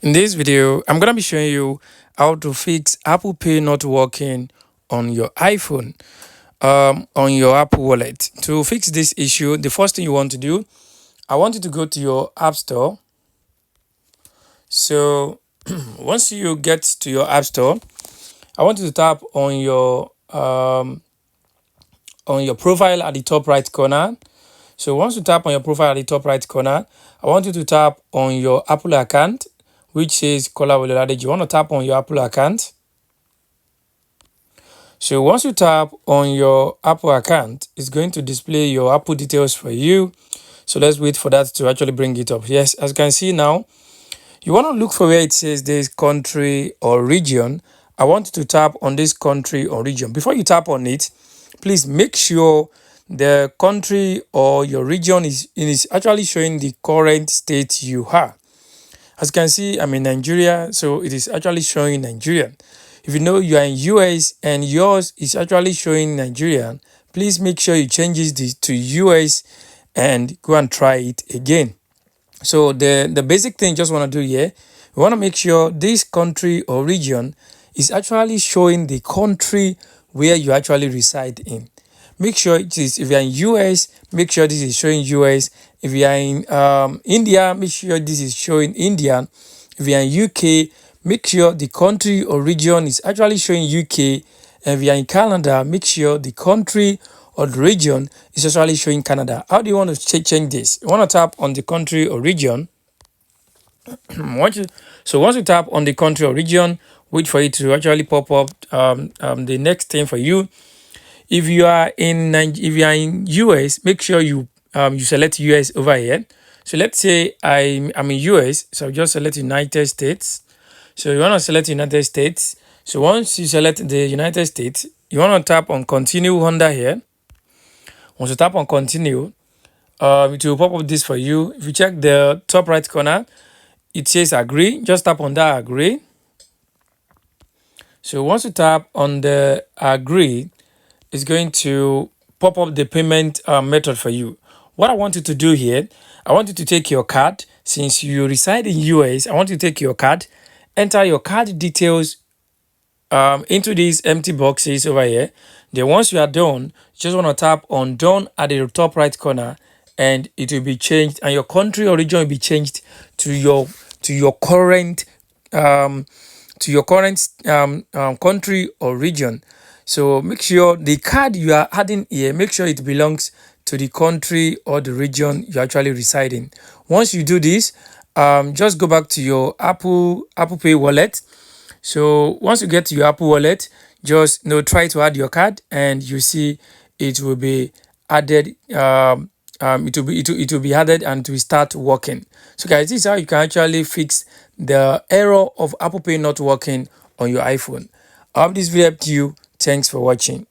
In this video, I'm going to be showing you how to fix Apple Pay not working on your iPhone, on your Apple Wallet. To fix this issue, the first thing you want to do, I want you to go to your App Store. So once you get to your App Store, I want you to tap on your profile at the top right corner. So once you tap on your profile at the top right corner, I want you to tap on your Apple account, which says Kola Wololade. You want to tap on your Apple account. So once you tap on your Apple account, it's going to display your Apple details for you. So let's wait for that to actually bring it up. Yes, as you can see now, you want to look for where it says this country or region. I want you to tap on this country or region. Before you tap on it, please make sure the country or your region is actually showing the current state you are. As you can see, I'm in Nigeria, so it is actually showing Nigeria. If you know you are in US and yours is actually showing Nigerian, please make sure you change this to US and go and try it again. So the basic thing you just want to do here, we want to make sure this country or region is actually showing the country where you actually reside in. Make sure it is, if you're in US, make sure this is showing US. If you are in India, make sure this is showing India. If you are in UK, make sure the country or region is actually showing UK. And if you are in Canada, make sure the country or the region is actually showing Canada. How do you want to change this? You want to tap on the country or region. once you tap on the country or region, wait for it to actually pop up the next thing for you. If you are in US, make sure you select US over here. So let's say I'm in US, so just select United States. So you want to select United States. So once you select the United States, you want to tap on continue under here. Once you tap on continue, it will pop up this for you. If you check the top right corner, it says agree. Just tap on that agree. So once you tap on the agree, it's going to pop up the payment method for you. What I want you to do here, I want you to take your card. Since you reside in US, I want you to take your card, enter your card details into these empty boxes over here. Then once you are done, you just want to tap on done at the top right corner, and it will be changed, and your country or region will be changed to your current country or region. So make sure the card you are adding here, make sure it belongs to the country or the region you actually reside in. Once you do this, just go back to your Apple Pay wallet. So once you get to your Apple wallet, just try to add your card, and you see it will be added. It will be added and it will start working. So guys, this is how you can actually fix the error of Apple Pay not working on your iPhone. I hope this video helped you. Thanks for watching.